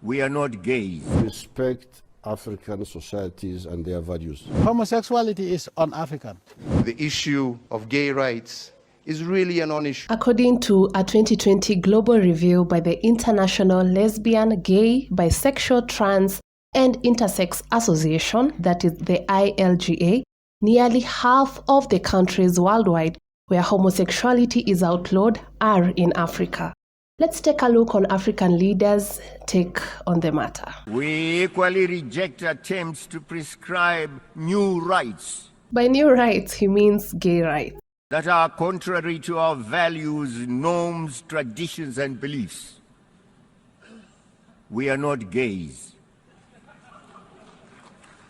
We are not gays. Respect African societies and their values. Homosexuality is un-African. The issue of gay rights is really a non-issue. According to a 2020 global review by the International Lesbian, Gay, Bisexual, Trans and Intersex Association, that is the ILGA, nearly half of the countries worldwide where homosexuality is outlawed are in Africa. Let's take a look on African leaders' take on the matter. We equally reject attempts to prescribe new rights. By new rights, he means gay rights. That are contrary to our values, norms, traditions, and beliefs. We are not gays.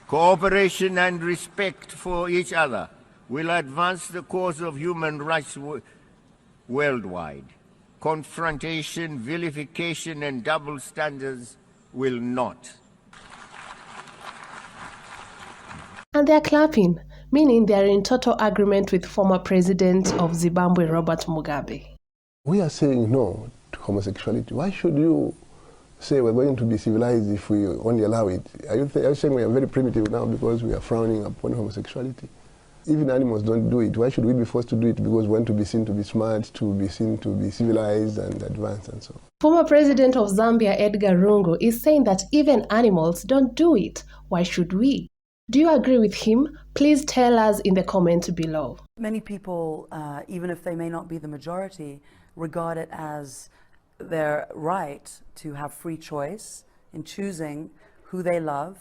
Cooperation and respect for each other will advance the cause of human rights worldwide. Confrontation, vilification, and double standards will not. And they're clapping, meaning they're in total agreement with former president of Zimbabwe, Robert Mugabe. We are saying no to homosexuality. Why should you say we're going to be civilized if we only allow it? Are you saying we are very primitive now because we are frowning upon homosexuality? Even animals don't do it. Why should we be forced to do it because we want to be seen to be smart, to be seen to be civilized and advanced and so on? Former president of Zambia, Edgar Lungu, is saying that even animals don't do it. Why should we? Do you agree with him? Please tell us in the comment below. Many people, even if they may not be the majority, regard it as their right to have free choice in choosing who they love,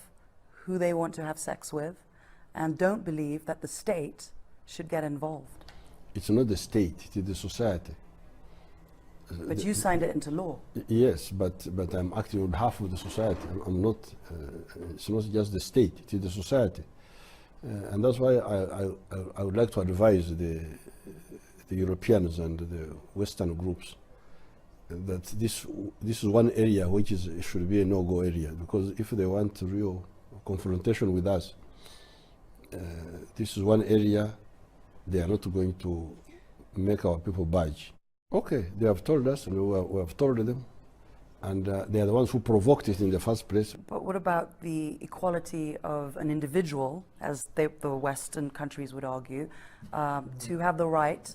who they want to have sex with, and don't believe that the state should get involved. It's not the state, it is the society. But you signed it into law. Yes, but I'm acting on behalf of the society. I'm not, it's not just the state, it is the society. And that's why I would like to advise the Europeans and the Western groups that this is one area which should be a no-go area, because if they want real confrontation with us, this is one area they are not going to make our people budge. Okay, they have told us, and we have told them, and they are the ones who provoked it in the first place. But what about the equality of an individual, as the Western countries would argue, to have the right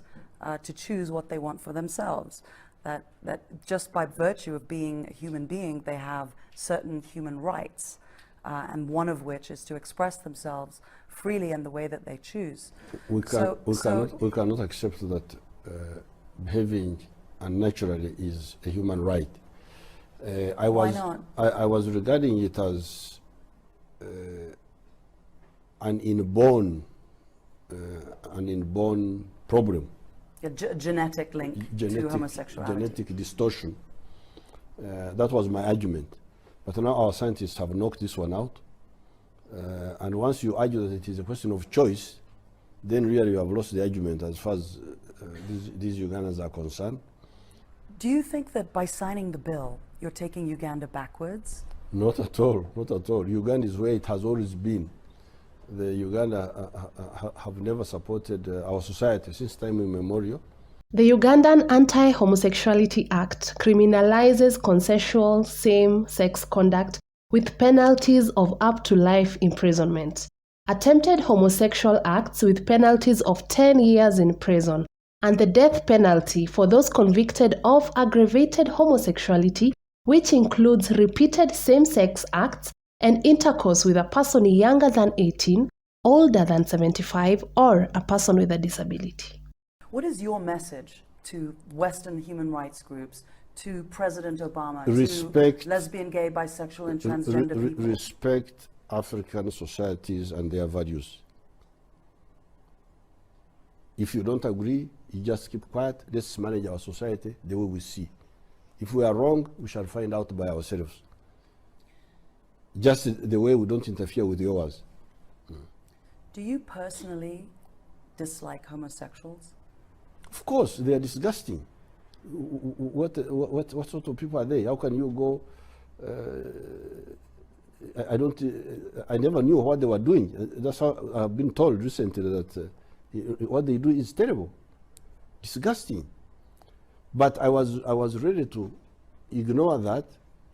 to choose what they want for themselves? That just by virtue of being a human being, they have certain human rights, and one of which is to express themselves freely in the way that they choose. We cannot accept that behaving unnaturally is a human right. Why not? I was regarding it as an inborn problem. A genetic link to homosexuality. Genetic distortion. That was my argument. But now our scientists have knocked this one out. And once you argue that it is a question of choice, then really you have lost the argument as far as these Ugandans are concerned. Do you think that by signing the bill, you're taking Uganda backwards? Not at all, not at all. Uganda is where it has always been. The Uganda have never supported our society since time immemorial. The Ugandan Anti-Homosexuality Act criminalizes consensual same-sex conduct with penalties of up to life imprisonment, attempted homosexual acts with penalties of 10 years in prison, and the death penalty for those convicted of aggravated homosexuality, which includes repeated same-sex acts and intercourse with a person younger than 18, older than 75, or a person with a disability. What is your message to Western human rights groups, to President Obama, respect, to lesbian, gay, bisexual, and transgender people? Respect African societies and their values. If you don't agree, you just keep quiet. Let's manage our society the way we see. If we are wrong, we shall find out by ourselves. Just the way we don't interfere with yours. Do you personally dislike homosexuals? Of course, they are disgusting. What sort of people are they? How can you go? I never knew what they were doing. That's how I've been told recently that what they do is terrible, disgusting. But I was ready to ignore that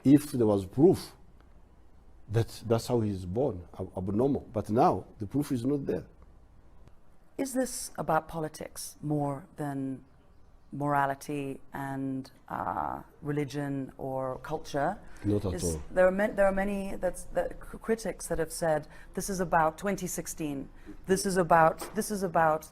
if there was proof that that's how he's born, abnormal. But now the proof is not there. Is this about politics more than morality and religion or culture? Not at all. There are many critics that have said this is about 2016. This is about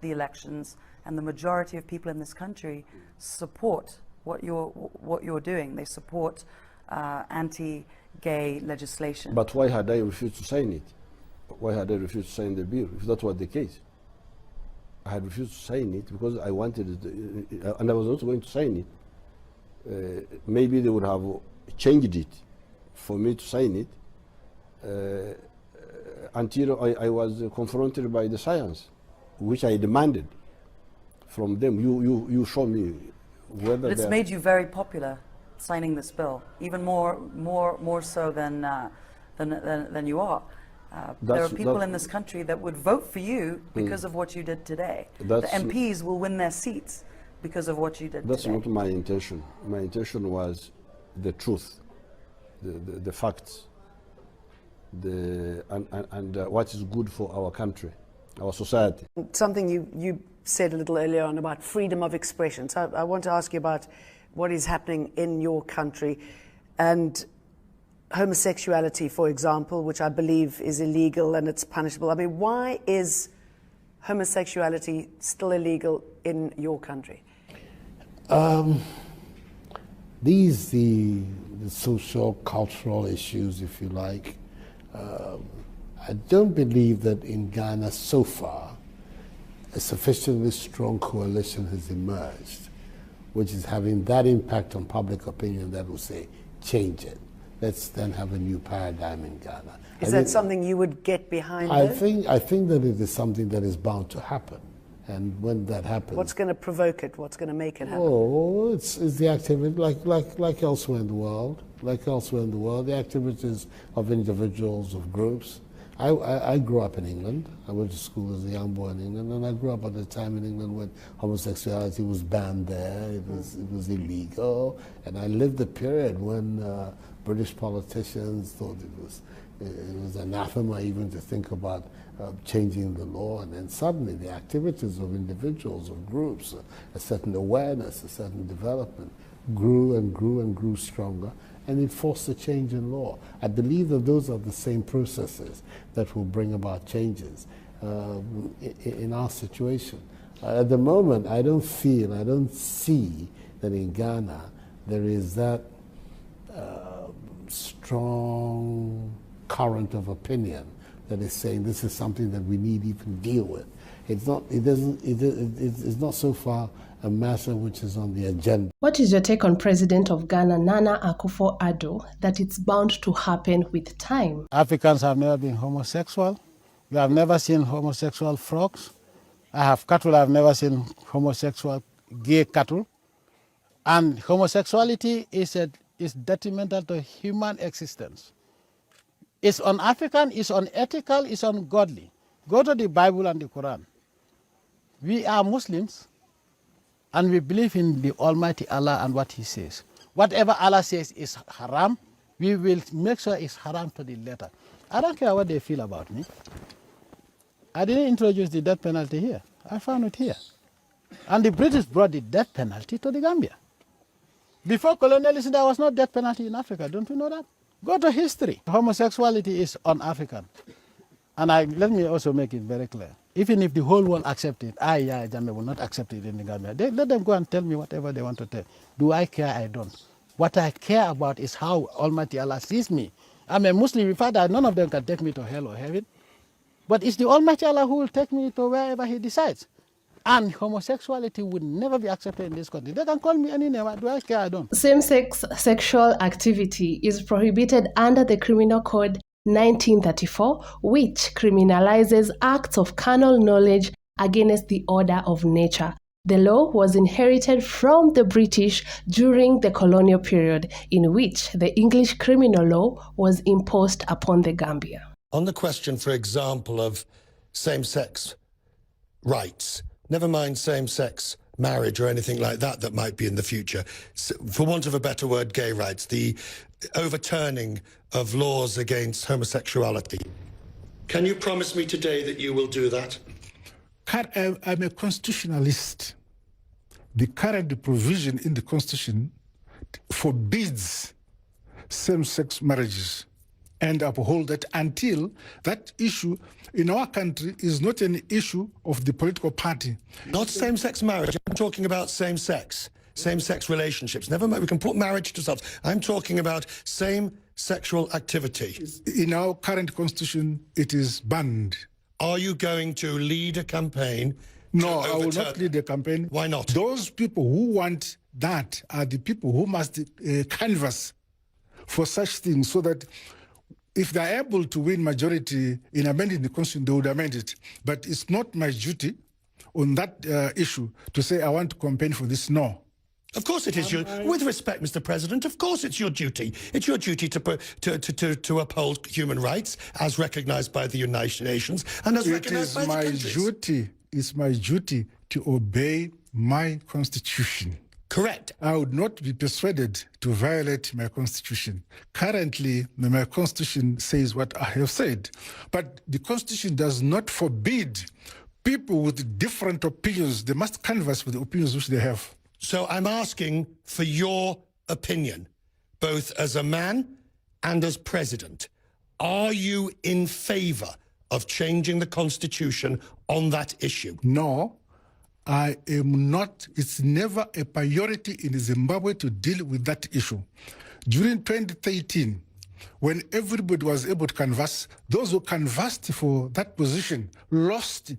the elections, and the majority of people in this country support what you're doing. They support anti-gay legislation. But why had I refused to sign it? Why had I refused to sign the bill if that was the case? I had refused to sign it because I wanted it, and I was not going to sign it. Maybe they would have changed it for me to sign it until I was confronted by the science, which I demanded from them. You show me whether. But it's made you very popular, signing this bill, even more so than you are. There are people in this country that would vote for you because of what you did today. The MPs will win their seats because of what you did That's today. not my intention. My intention was the truth, the facts, and what is good for our country, our society. Something you said a little earlier on about freedom of expression. So I want to ask you about what is happening in your country and homosexuality, for example, which I believe is illegal and it's punishable. I mean, why is homosexuality still illegal in your country? The social, cultural issues, if you like. I don't believe that in Ghana so far a sufficiently strong coalition has emerged, which is having that impact on public opinion that will say, change it. Let's then have a new paradigm in Ghana. Is that something you would get behind? I think that it is something that is bound to happen. And when that happens... What's going to provoke it? What's going to make it happen? Oh, it's the activity, like elsewhere in the world. Like elsewhere in the world, the activities of individuals, of groups. I grew up in England. I went to school as a young boy in England, and I grew up at a time in England when homosexuality was banned there. It was illegal. And I lived the period when British politicians thought it was anathema even to think about changing the law, and then suddenly the activities of individuals, of groups, a certain awareness, a certain development grew and grew and grew stronger, and it forced a change in law. I believe that those are the same processes that will bring about changes in our situation. At the moment, I don't see that in Ghana there is that strong current of opinion that is saying this is something that we need to even deal with. It's not so far a matter which is on the agenda. What is your take on President of Ghana, Nana Akufo-Addo, that it's bound to happen with time? Africans have never been homosexual. We have never seen homosexual frogs. I have cattle, I've never seen homosexual gay cattle. And homosexuality is detrimental to human existence. It's un-African, it's unethical, it's ungodly. Go to the Bible and the Quran. We are Muslims, and we believe in the Almighty Allah and what He says. Whatever Allah says is haram, we will make sure it's haram to the letter. I don't care what they feel about me. I didn't introduce the death penalty here. I found it here. And the British brought the death penalty to the Gambia. Before colonialism, there was no death penalty in Africa. Don't you know that? Go to history. Homosexuality is un-African. And let me also make it very clear. Even if the whole world accepts it, Jammeh will not accept it in the Gambia. Let them go and tell me whatever they want to tell. Do I care? I don't. What I care about is how Almighty Allah sees me. I'm a Muslim. In fact, none of them can take me to hell or heaven. But it's the Almighty Allah who will take me to wherever He decides. And homosexuality would never be accepted in this country. They can call me any name. Do I care? I don't. Same-sex sexual activity is prohibited under the Criminal Code 1934, which criminalizes acts of carnal knowledge against the order of nature. The law was inherited from the British during the colonial period, in which the English criminal law was imposed upon the Gambia. On the question, for example, of same-sex rights, never mind same-sex marriage or anything like that that might be in the future, for want of a better word, gay rights, the overturning of laws against homosexuality. Can you promise me today that you will do that? I'm a constitutionalist. The current provision in the Constitution forbids same-sex marriages and uphold it until that issue in our country is not an issue of the political party. Not same-sex marriage. I'm talking about same-sex relationships. Never mind, we can put marriage to something. I'm talking about same sexual activity. In our current constitution, it is banned. Are you going to lead a campaign? No, I will not lead a campaign. Why not? Those people who want that are the people who must canvass for such things, so that if they're able to win majority in amending the constitution, they would amend it. But it's not my duty on that issue to say I want to campaign for this. No. Of course it is your, with respect, Mr. President, of course it's your duty. It's your duty to uphold human rights as recognised by the United Nations and as recognised by the countries. It's my duty to obey my constitution. Correct. I would not be persuaded to violate my constitution. Currently, my constitution says what I have said. But the constitution does not forbid people with different opinions. They must canvass for the opinions which they have. So I'm asking for your opinion, both as a man and as president. Are you in favour of changing the constitution on that issue? No, I am not. It's never a priority in Zimbabwe to deal with that issue. During 2013, when everybody was able to canvass, those who canvassed for that position lost.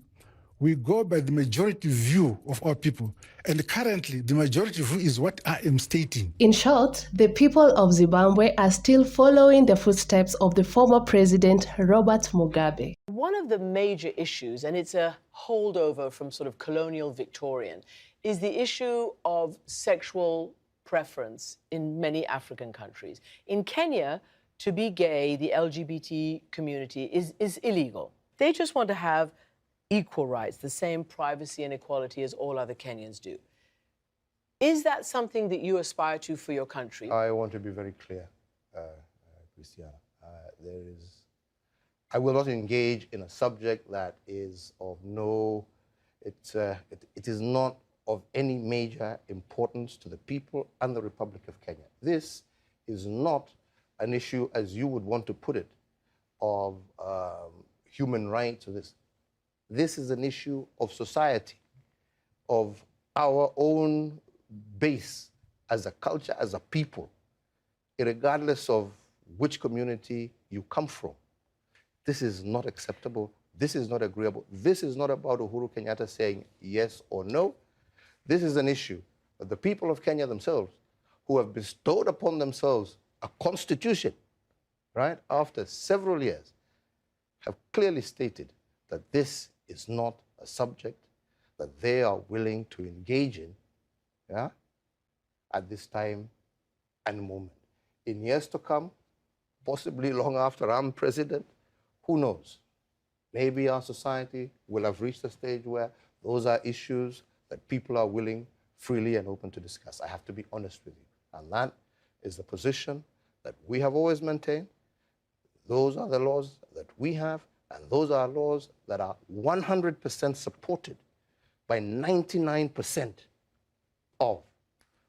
We go by the majority view of our people. And currently, the majority view is what I am stating. In short, the people of Zimbabwe are still following the footsteps of the former president, Robert Mugabe. One of the major issues, and it's a holdover from sort of colonial Victorian, is the issue of sexual preference in many African countries. In Kenya, to be gay, the LGBT community is illegal. They just want to have equal rights, the same privacy and equality as all other Kenyans do. Is that something that you aspire to for your country? I want to be very clear, Christiana. I will not engage in a subject that is of no, it is not of any major importance to the people and the Republic of Kenya. This is not an issue, as you would want to put it, of human rights or this. This is an issue of society, of our own base as a culture, as a people, regardless of which community you come from. This is not acceptable. This is not agreeable. This is not about Uhuru Kenyatta saying yes or no. This is an issue that the people of Kenya themselves, who have bestowed upon themselves a constitution, right, after several years, have clearly stated that this is not a subject that they are willing to engage in, yeah, at this time and moment. In years to come, possibly long after I'm president, who knows? Maybe our society will have reached a stage where those are issues that people are willing, freely and open to discuss. I have to be honest with you. And that is the position that we have always maintained. Those are the laws that we have, and those are laws that are 100% supported by 99% of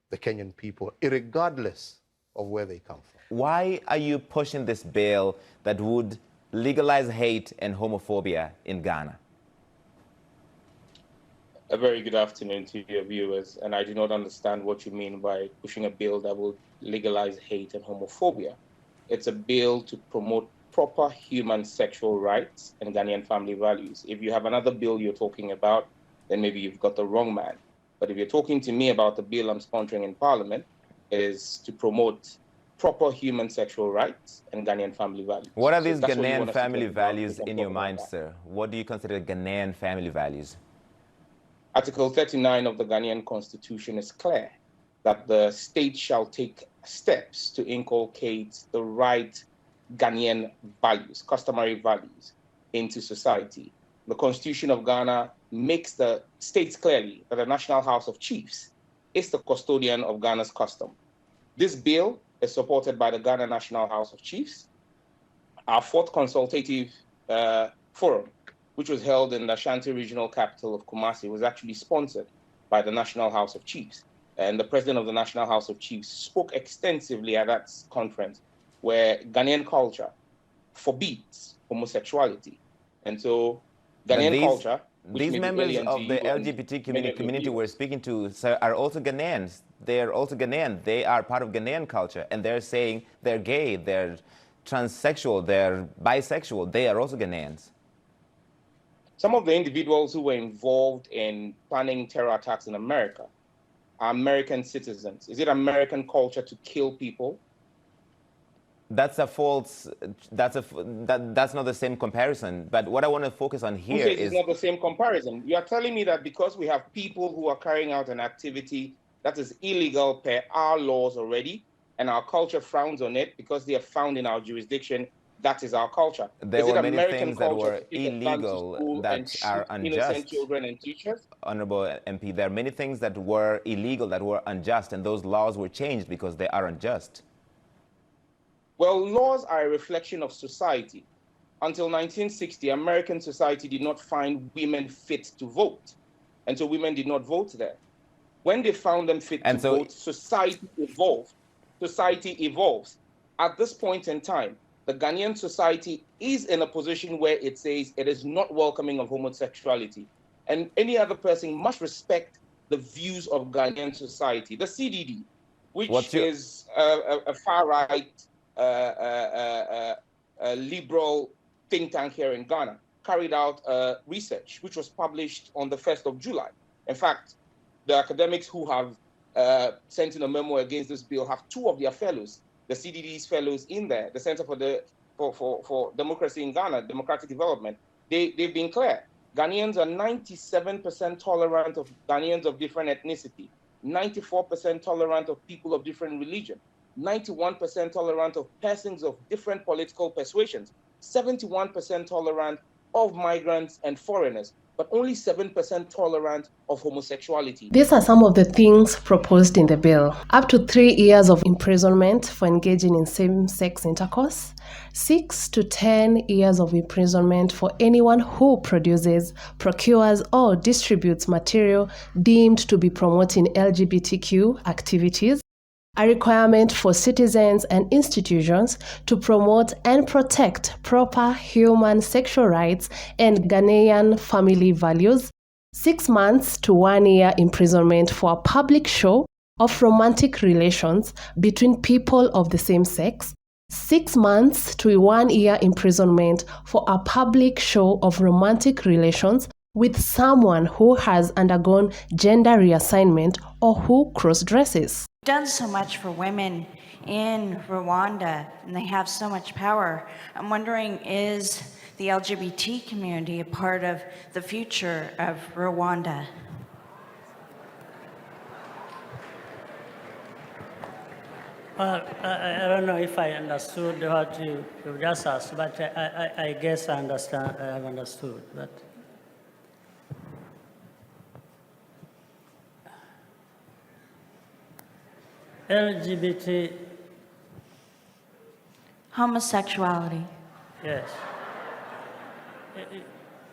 the Kenyan people, irregardless of where they come from. Why are you pushing this bill that would legalize hate and homophobia in Ghana? A very good afternoon to your viewers, and I do not understand what you mean by pushing a bill that will legalize hate and homophobia. It's a bill to promote proper human sexual rights and Ghanaian family values. If you have another bill you're talking about, then maybe you've got the wrong man. But if you're talking to me about the bill I'm sponsoring in Parliament, it is to promote proper human sexual rights and Ghanaian family values. What are these Ghanaian family values in your mind, sir? What do you consider Ghanaian family values? Article 39 of the Ghanaian Constitution is clear that the state shall take steps to inculcate the right Ghanaian values, customary values, into society. The Constitution of Ghana states clearly that the National House of Chiefs is the custodian of Ghana's custom. This bill is supported by the Ghana National House of Chiefs. Our fourth consultative forum, which was held in the Ashanti regional capital of Kumasi, was actually sponsored by the National House of Chiefs. And the president of the National House of Chiefs spoke extensively at that conference, where Ghanaian culture forbids homosexuality. And so Ghanaian culture, these members of the LGBT community we're speaking to, sir, are also Ghanaians. They're also Ghanaian. They are part of Ghanaian culture, and they're saying they're gay, they're transsexual, they're bisexual. They are also Ghanaians. Some of the individuals who were involved in planning terror attacks in America are American citizens. Is it American culture to kill people? That's a false, that's not the same comparison. But what I want to focus on here is... It's not the same comparison. You are telling me that because we have people who are carrying out an activity that is illegal per our laws already, and our culture frowns on it because they are found in our jurisdiction, that is our culture. There were many things that were illegal that are unjust. Innocent children and teachers? Honorable MP, there are many things that were illegal, that were unjust, and those laws were changed because they are unjust. Well, laws are a reflection of society. Until 1960, American society did not find women fit to vote. And so women did not vote there. When they found them fit to vote, society evolved. Society evolves. At this point in time, the Ghanaian society is in a position where it says it is not welcoming of homosexuality. And any other person must respect the views of Ghanaian society. The CDD, which is a far-right, liberal think tank here in Ghana, carried out research, which was published on the 1st of July. In fact, the academics who have sent in a memo against this bill have two of their fellows, the CDD's fellows in there, the Center for Democracy in Ghana, Democratic Development. They've been clear. Ghanaians are 97% tolerant of Ghanaians of different ethnicity, 94% tolerant of people of different religion, 91% tolerant of persons of different political persuasions, 71% tolerant of migrants and foreigners, but only 7% tolerant of homosexuality. These are some of the things proposed in the bill. Up to 3 years of imprisonment for engaging in same-sex intercourse, 6 to 10 years of imprisonment for anyone who produces, procures, or distributes material deemed to be promoting LGBTQ activities, a requirement for citizens and institutions to promote and protect proper human sexual rights and Ghanaian family values, 6 months to 1 year imprisonment for a public show of romantic relations between people of the same sex, 6 months to 1 year imprisonment for a public show of romantic relations with someone who has undergone gender reassignment or who cross-dresses. Done so much for women in Rwanda, and they have so much power. I'm wondering, is the LGBT community a part of the future of Rwanda? I don't know if I understood what you just asked, but I guess I understand. I have understood that. LGBT. Homosexuality. Yes.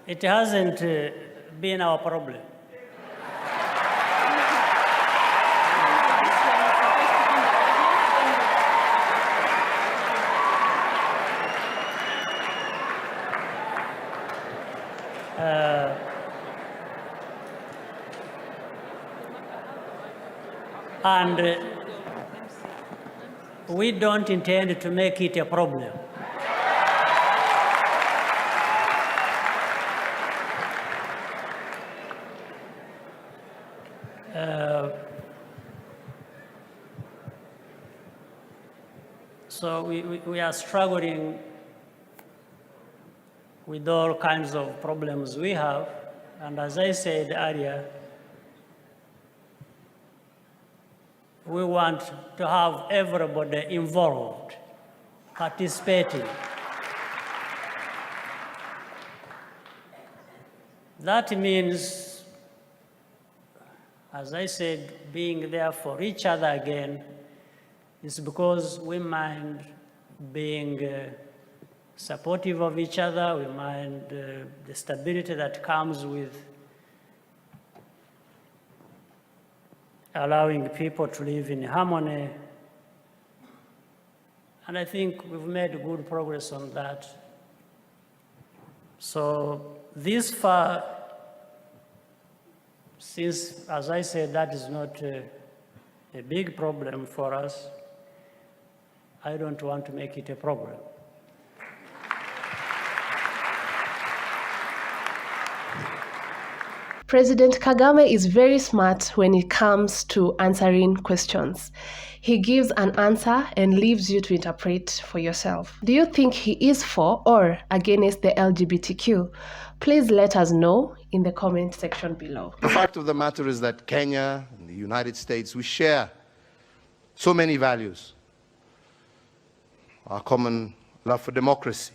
It hasn't been our problem. And we don't intend to make it a problem. So we are struggling with all kinds of problems we have. And as I said earlier, we want to have everybody involved, participating. That means, as I said, being there for each other again, It's because we mind being supportive of each other, we mind the stability that comes with allowing people to live in harmony. And I think we've made good progress on that. So this far, since, as I said, that is not a big problem for us, I don't want to make it a problem. President Kagame is very smart when it comes to answering questions. He gives an answer and leaves you to interpret for yourself. Do you think he is for or against the LGBTQ? Please let us know in the comment section below. The fact of the matter is that Kenya and the United States, we share so many values. Our common love for democracy,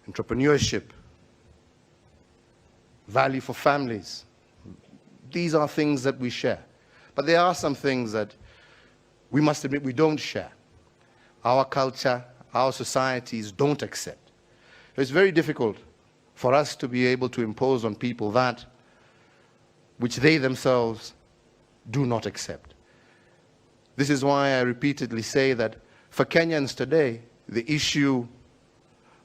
entrepreneurship, value for families. These are things that we share. But there are some things that we must admit we don't share. Our culture, our societies don't accept. It's very difficult for us to be able to impose on people that which they themselves do not accept. This is why I repeatedly say that for Kenyans today, the issue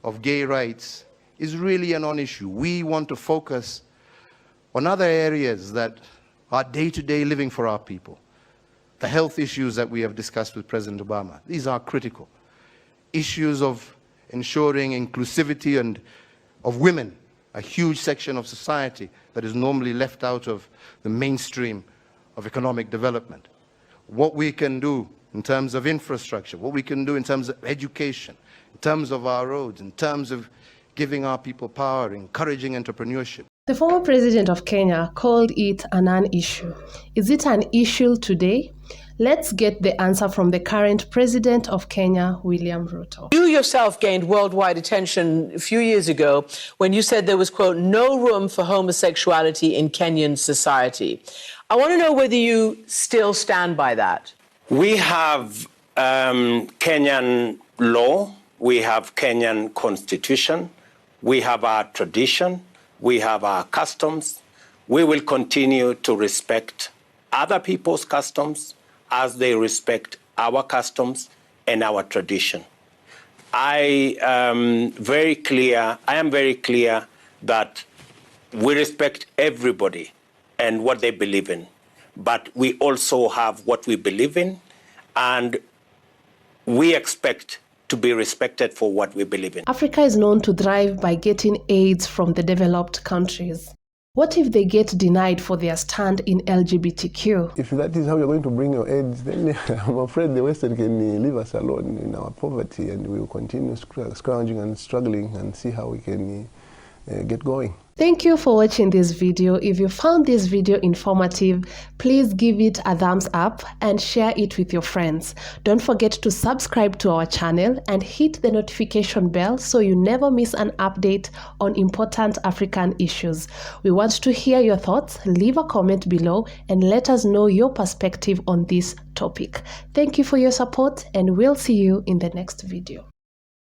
of gay rights is really a non-issue. We want to focus on other areas that are day-to-day living for our people. The health issues that we have discussed with President Obama, these are critical. Issues of ensuring inclusivity and of women, a huge section of society that is normally left out of the mainstream of economic development. What we can do in terms of infrastructure, what we can do in terms of education, in terms of our roads, in terms of giving our people power, encouraging entrepreneurship. The former president of Kenya called it a non-issue. Is it an issue today? Let's get the answer from the current president of Kenya, William Ruto. You yourself gained worldwide attention a few years ago when you said there was, quote, no room for homosexuality in Kenyan society. I want to know whether you still stand by that. We have Kenyan law, we have Kenyan constitution, we have our tradition, we have our customs. We will continue to respect other people's customs as they respect our customs and our tradition. I am very clear that we respect everybody and what they believe in, but we also have what we believe in, and we expect to be respected for what we believe in. Africa is known to thrive by getting aids from the developed countries. What if they get denied for their stand in LGBTQ? If that is how you're going to bring your aids, then I'm afraid the Western can leave us alone in our poverty, and we will continue scrounging and struggling and see how we can get going. Thank you for watching this video. If you found this video informative, please give it a thumbs up and share it with your friends. Don't forget to subscribe to our channel and hit the notification bell so you never miss an update on important African issues. We want to hear your thoughts. Leave a comment below and let us know your perspective on this topic. Thank you for your support, and we'll see you in the next video.